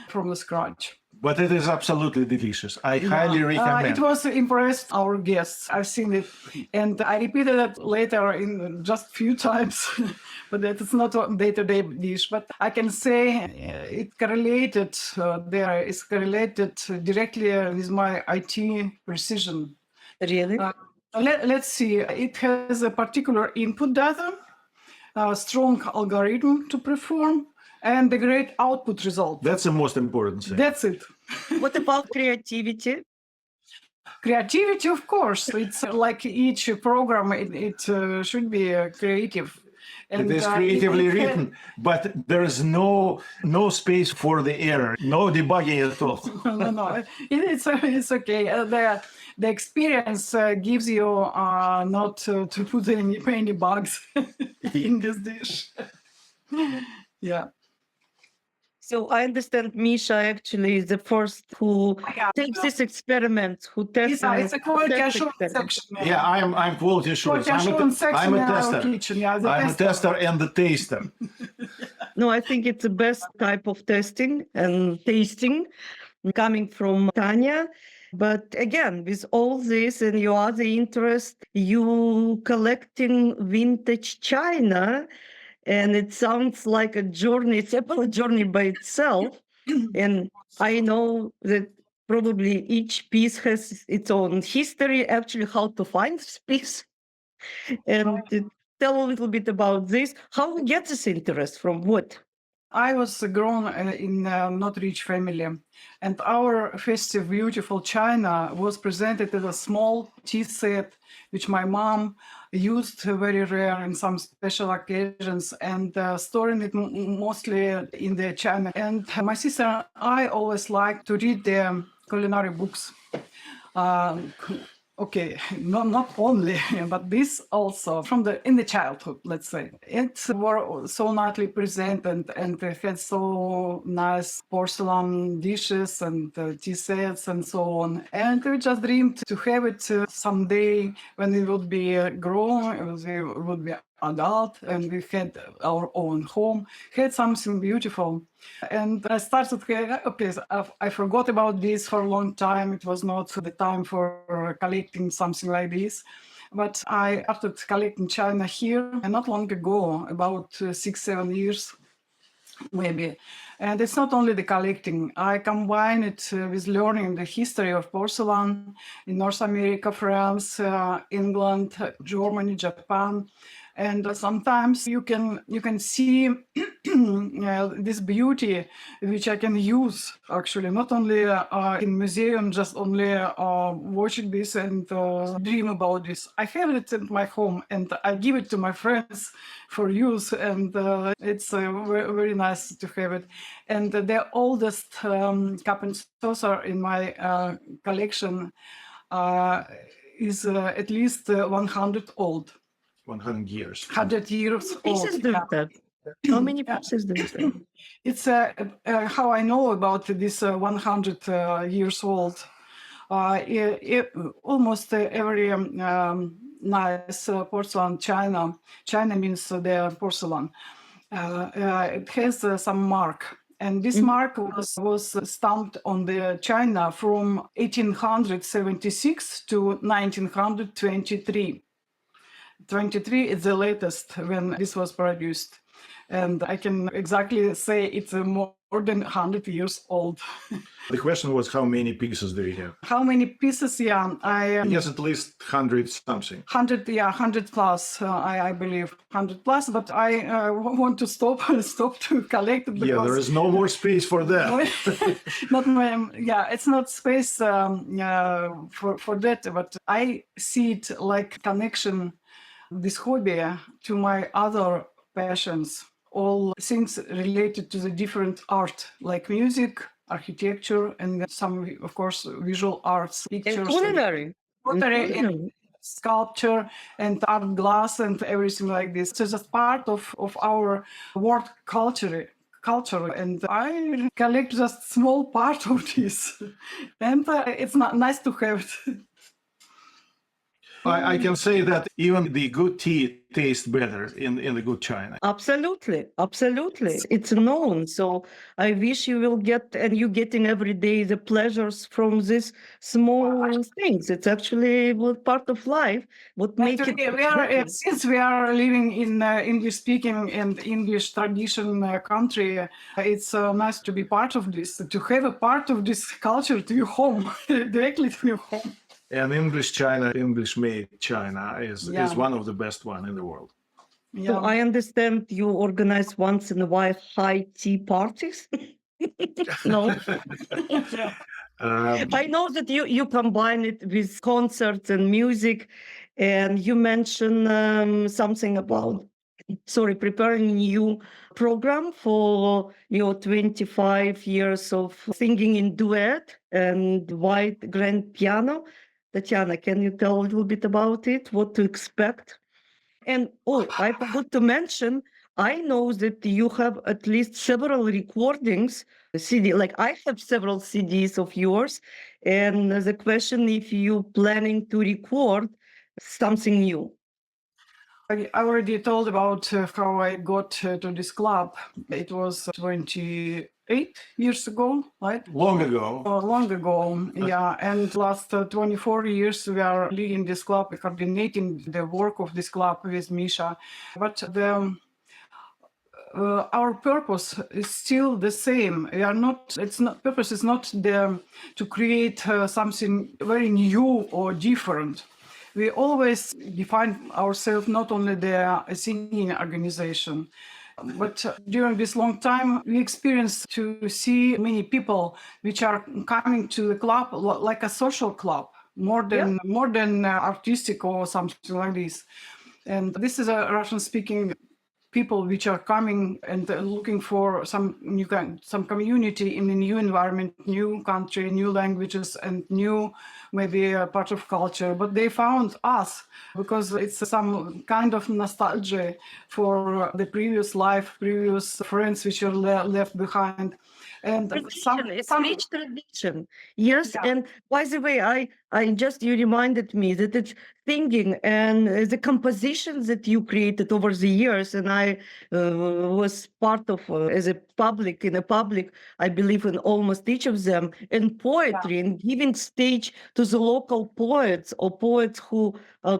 from the scratch. But it is absolutely delicious. I highly recommend. It was impressed our guests. I've seen it, and I repeated it later in just few times. But that is not a day-to-day dish. But I can say it correlated it's correlated directly with my IT precision. Really? Let's see. It has a particular input data, a strong algorithm to perform, and a great output result. That's the most important thing. That's it. What about creativity? Creativity, of course. It's like each program, it should be creative. It is creatively written, but there is no space for the error, no debugging at all. No. It's okay. The experience gives you not to put any bugs in this dish. Yeah. So I understand Misha actually is the first who takes this experiment, who tests. It's a quality assurance section. Yeah, I'm quality assurance. I'm a tester. I'm a tester and the taster. No, I think it's the best type of testing and tasting coming from Tanya. But again, with all this and your other interest, you collecting vintage china, and it sounds like a journey, separate journey by itself. And I know that probably each piece has its own history, actually how to find this piece. And tell a little bit about this. How you get this interest, from what? I was grown in a not rich family, and our festive, beautiful china was presented as a small tea set, which my mom used very rare in some special occasions, and storing it mostly in the china. And my sister and I always liked to read the culinary books. Okay, not only, but this also in the childhood, let's say. It were so nicely presented, and it had so nice porcelain dishes and tea sets and so on. And we just dreamed to have it someday when we would be grown, we would be adult, and we had our own home, had something beautiful. And I started, okay, I forgot about this for a long time. It was not the time for collecting something like this. But I started collecting china here not long ago, about 6-7 years, maybe. And it's not only the collecting. I combine it with learning the history of porcelain in North America, France, England, Germany, Japan. And sometimes you can see this beauty, which I can use actually, not only in museum, just only watching this and dream about this. I have it in my home and I give it to my friends for use, and it's very, very nice to have it. And the oldest cup and saucer in my collection is at least 100 old. 100 years. 100 years old. Pieces do that? How many pieces do that? It's how I know about this 100 years old. Almost every nice porcelain china means the porcelain. It has some mark. And this mark was stamped on the china from 1876 to 1923. 23 is the latest when this was produced. And I can exactly say it's more than 100 years old. The question was, how many pieces do you have? How many pieces? Yeah, Yes, at least 100 something. 100, yeah, 100 plus, I believe 100 plus, but I want to stop to collect it because Yeah, there is no more space for that. it's not space for that, but I see it like connection, this hobby, to my other passions, all things related to the different art, like music, architecture, and some, of course, visual arts, And pictures, culinary. And pottery, culinary. sculpture, and art glass, and everything like this. So that's part of our world culture, and I collect just small part of this, and it's not nice to have it. I can say that even the good tea tastes better in the good china. Absolutely, absolutely. It's known. So I wish you will get, and you're getting every day the pleasures from these small things. It's actually part of life. What make it Actually, we are better. since we are living in English-speaking and English tradition country, it's nice to be part of this, to have a part of this culture to your home, directly to your home. And English china, English made china is Yeah. one of the best one in the world. So Yeah. I understand you organize once in a while high tea parties. No, Yeah. I know that you combine it with concerts and music, and you mentioned something about preparing new program for your 25 years of singing in duet and white grand piano. Tatiana, can you tell a little bit about it? What to expect? And I forgot to mention, I know that you have at least several recordings, CD, like I have several CDs of yours. And the question if you planning to record something new. I already told about how I got to this club. It was 28 years ago, right? Long ago. Long ago, yeah. And last 24 years, we are leading this club, coordinating the work of this club with Misha. But our purpose is still the same. We are not. It's not. Purpose is not to create something very new or different. We always define ourselves not only the singing organization, but during this long time, we experienced to see many people which are coming to the club like a social club, more than artistic or something like this. And this is a Russian-speaking people which are coming and looking for some community in a new environment, new country, new languages, and new maybe a part of culture. But they found us because it's some kind of nostalgia for the previous life, previous friends which are left behind. And It's rich tradition. Yes, yeah. And by the way, you reminded me that it's singing and the compositions that you created over the years, and I was part of as a public, I believe in almost each of them, and poetry, and giving stage to the local poets or poets who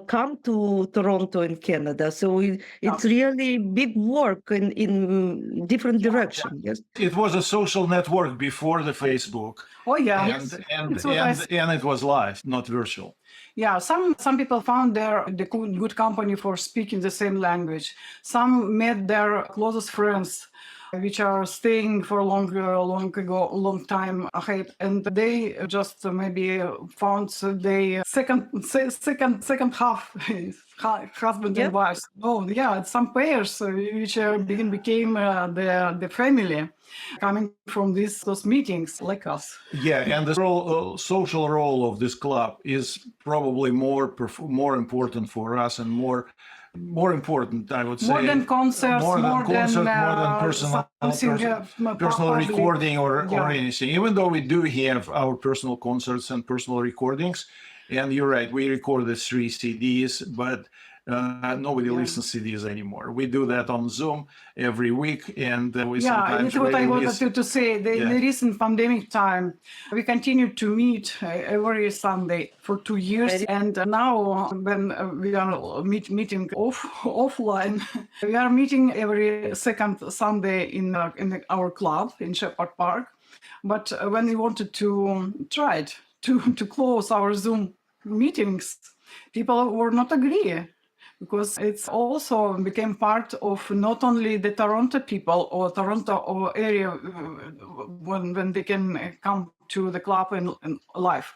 come to Toronto and Canada. So it's really big work in different directions. Yes, it was a social network before the Facebook. Oh yeah, and it was live, not virtual. Yeah, some people found the good company for speaking the same language. Some met their closest friends, which are staying for a long time ahead, and they just maybe found the second half. Husband and wives. Oh, yeah, some pairs which became the family coming from those meetings like us. Yeah, and the social role of this club is probably more important for us and more important, I would say. More than concerts, more than personal recording or anything. Even though we do have our personal concerts and personal recordings, and you're right, we recorded 3 CDs, but Nobody Yeah. listens CDs anymore. We do that on Zoom every week, and we Yeah, sometimes that's what I really wanted miss. to say. In Yeah. the recent pandemic time, we continued to meet every Sunday for 2 years. Very- And now when we are meeting offline, we are meeting every second Sunday in our club in Shepherd Park. But when we wanted to try it, to close our Zoom meetings, people were not agree, because it's also became part of not only the Toronto people or Toronto or area when they can come to the club and live.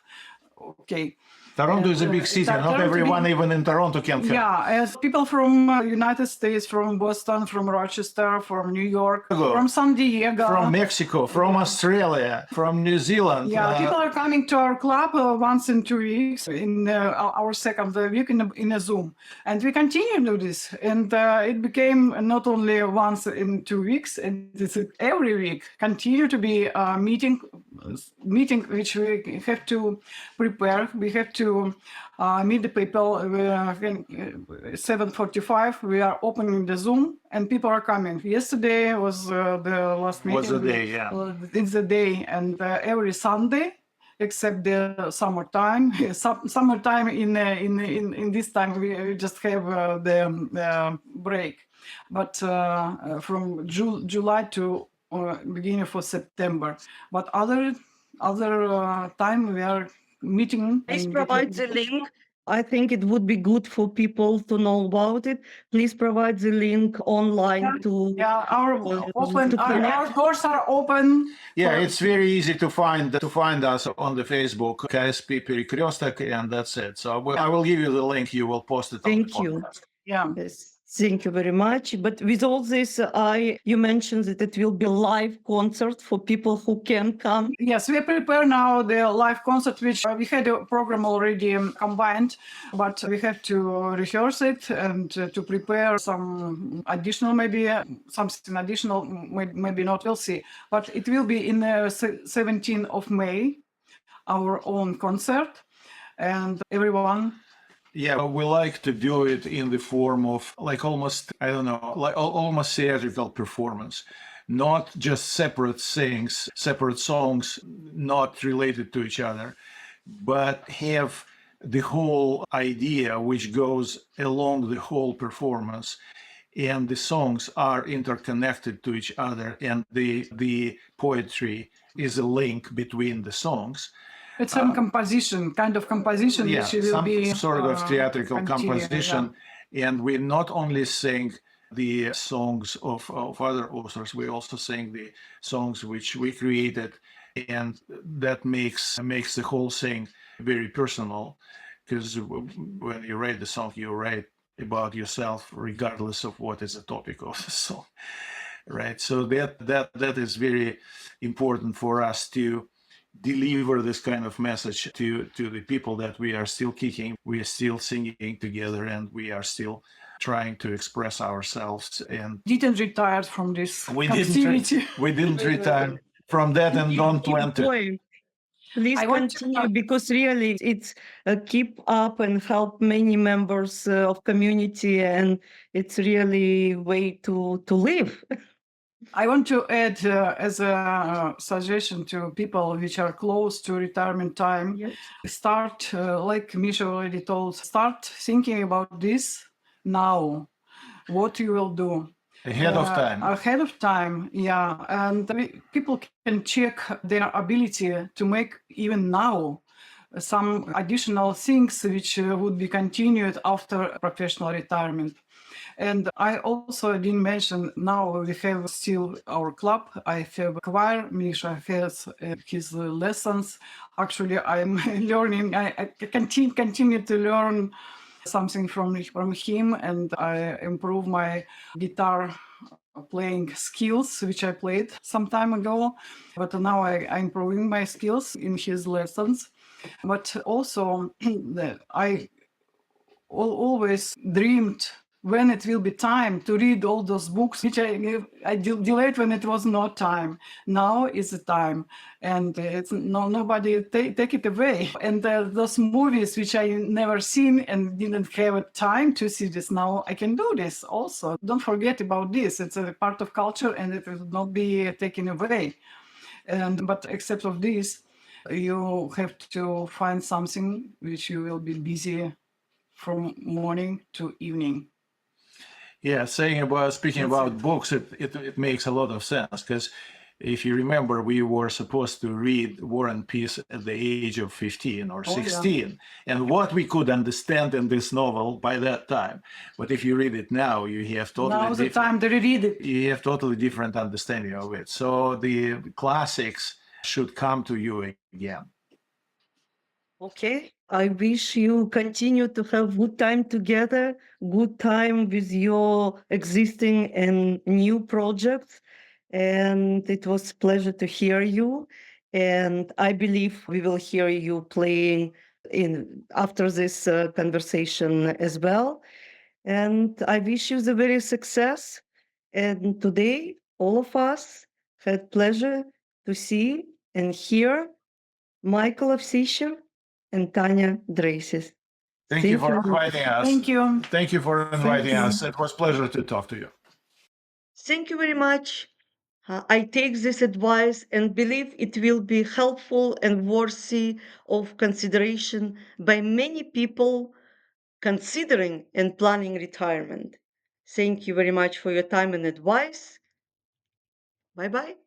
Okay. Toronto And, is a big city. Not Toronto everyone, big- even in Toronto, can come. Yeah, as people from United States, from Boston, from Rochester, from New York, Chicago, from San Diego, From Mexico, from Australia, from New Zealand. yeah, people are coming to our club once in 2 weeks in our second week in a Zoom, and we continue to do this. And it became not only once in 2 weeks, and it's every week continue to be a meeting which we have to prepare. We have to meet the people. 7:45. We are opening the Zoom, and people are coming. Yesterday was the last meeting. Was the day, yeah. It's the day, and every Sunday, except the summertime. Summertime in this time we just have the break, but from July to beginning of September. But other time we are meeting. Please and provide the link. I think it would be good for people to know about it. Please provide the link online to Yeah, our to connect. our doors are open. Yeah, it's very easy to find us on the Facebook, KSP Перекресток, and that's it. So I will give you the link. You will post it. Thank on you. Yeah. Yes, thank you very much. But with all this, you mentioned that it will be a live concert for people who can come. Yes, we prepare now the live concert, which we had a program already combined, but we have to rehearse it and to prepare some additional, maybe something additional, maybe not, we'll see. But it will be in the 17th of May, our own concert, and everyone. Yeah, we like to do it in the form of like almost, I don't know, like almost theatrical performance, not just separate things, separate songs, not related to each other, but have the whole idea which goes along the whole performance. And the songs are interconnected to each other, and the poetry is a link between the songs. It's some composition, kind of composition, Yeah, which will some be sort of theatrical continue, composition. And we not only sing the songs of other authors, we also sing the songs which we created, and that makes the whole thing very personal, because when you write the song, you write about yourself regardless of what is the topic of the song, right? So that is very important for us to deliver this kind of message to the people, that we are still kicking, we are still singing together, and we are still trying to express ourselves. And didn't retire from this activity. we didn't retire from that and don't plan to. Please continue, because really it's keep up and help many members of community, and it's really way to live. I want to add as a suggestion to people which are close to retirement time, Yes. start, like Misha already told, start thinking about this now, what you will do. Ahead of time. Ahead of time, yeah. And people can check their ability to make even now some additional things which would be continued after professional retirement. And I also didn't mention, now we have still our club. I have choir. Misha has his lessons. Actually, I'm learning. I continue to learn something from him, and I improve my guitar playing skills, which I played some time ago. But now I'm improving my skills in his lessons. But also, I always dreamed when it will be time to read all those books, which I delayed when it was not time. Now is the time, and it's nobody take it away. And those movies which I never seen and didn't have time to see this, now I can do this also. Don't forget about this. It's a part of culture, and it will not be taken away. And but except of this, you have to find something which you will be busy from morning to evening. Yeah, speaking That's about it. books, it makes a lot of sense because if you remember, we were supposed to read War and Peace at the age of 15 or Oh, yeah. 16, and what we could understand in this novel by that time. But if you read it now, you have Now's the time to read it. you have totally different understanding of it. So the classics should come to you again. Okay. I wish you continue to have good time together, good time with your existing and new projects. And it was pleasure to hear you. And I believe we will hear you playing in after this conversation as well. And I wish you the very success. And today, all of us had pleasure to see and hear Michael Ovsichtcher and Tanya Dreizis. Thank you for inviting us. Thank you. Thank you for inviting us. It was a pleasure to talk to you. Thank you very much. I take this advice and believe it will be helpful and worthy of consideration by many people considering and planning retirement. Thank you very much for your time and advice. Bye bye.